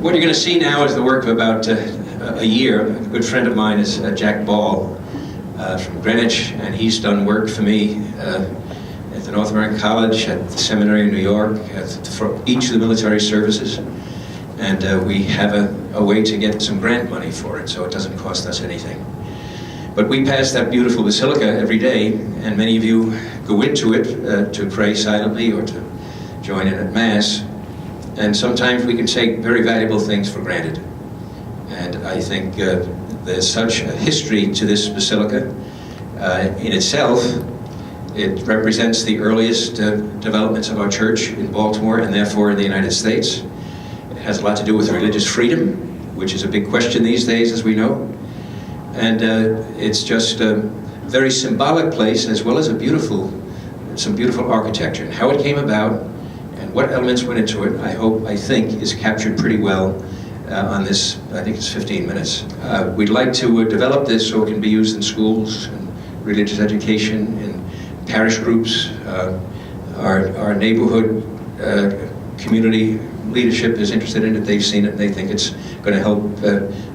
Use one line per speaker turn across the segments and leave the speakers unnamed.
What you're going to see now is the work of about a year. A good friend of mine is Jack Ball from Greenwich, and he's done work for me at the North American College, at the Seminary in New York, for each of the military services. And we have a way to get some grant money for it, so it doesn't cost us anything. But we pass that beautiful basilica every day, and many of you go into it to pray silently or to join in at Mass. And sometimes we can take very valuable things for granted. And I think there's such a history to this basilica in itself. It represents the earliest developments of our church in Baltimore and therefore in the United States. It has a lot to do with religious freedom, which is a big question these days, as we know. And it's just a very symbolic place, as well as some beautiful architecture. And how it came about and what elements went into it, I think, is captured pretty well on this, I think it's 15 minutes. We'd like to develop this so it can be used in schools and religious education, in parish groups. Our neighborhood community leadership is interested in it. They've seen it, and they think it's going to help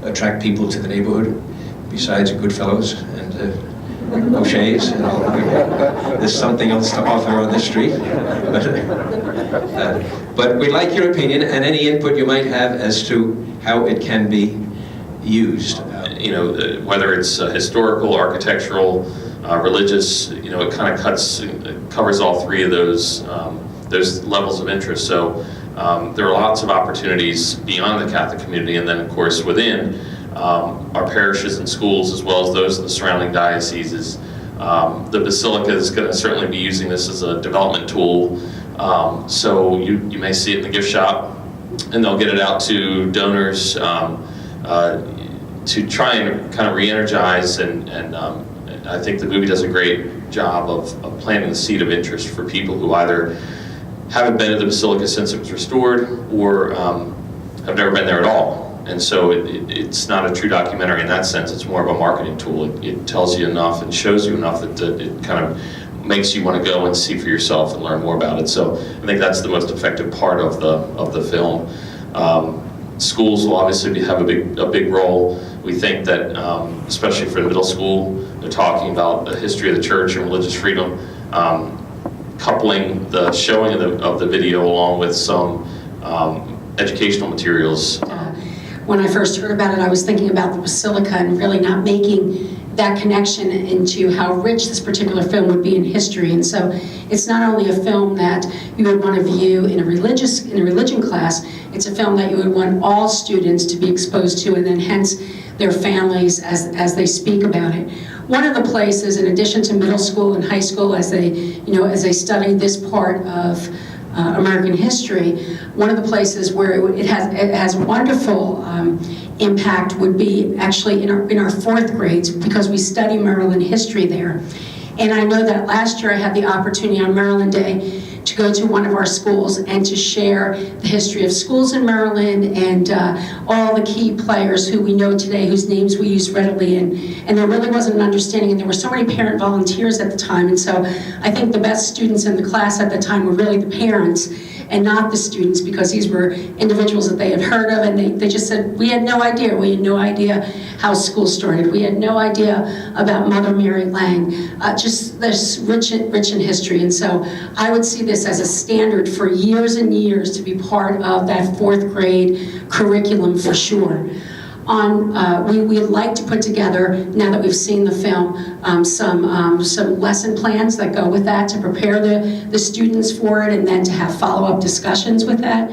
attract people to the neighborhood, besides Goodfellows and O'Shea's and all. There's something else to offer on the street. But we'd like your opinion and any input you might have as to how it can be used.
Whether it's historical, architectural, religious, it kind of covers all three of those levels of interest. So there are lots of opportunities beyond the Catholic community, and then of course within our parishes and schools, as well as those in the surrounding dioceses. The Basilica is going to certainly be using this as a development tool. So you may see it in the gift shop, and they'll get it out to donors to try and kind of re-energize, and I think the movie does a great job of planting the seed of interest for people who either haven't been to the Basilica since it was restored, or have never been there at all. And so it's not a true documentary in that sense. It's more of a marketing tool. It tells you enough and shows you enough that it kind of makes you want to go and see for yourself and learn more about it. So I think that's the most effective part of the film. Schools will obviously have a big role. We think that, especially for the middle school, they're talking about the history of the church and religious freedom, coupling the showing of the video along with some educational materials.
When I first heard about it, I was thinking about the Basilica and really not making that connection into how rich this particular film would be in history. And so it's not only a film that you would want to view in a religion class, it's a film that you would want all students to be exposed to, and then hence their families as they speak about it. One of the places, in addition to middle school and high school, as they study this part of American history, one of the places where it has wonderful impact would be actually in our fourth grades, because we study Maryland history there. And I know that last year I had the opportunity on Maryland Day to go to one of our schools and to share the history of schools in Maryland and all the key players who we know today, whose names we use readily. And there really wasn't an understanding, and there were so many parent volunteers at the time. And so I think the best students in the class at the time were really the parents and not the students, because these were individuals that they had heard of, and they just said, we had no idea. We had no idea how school started. We had no idea about Mother Mary Lang. Just this rich in history. And so I would see this as a standard for years and years to be part of that fourth grade curriculum for sure. We'd like to put together, now that we've seen the film, some lesson plans that go with that to prepare the students for it, and then to have follow-up discussions with that.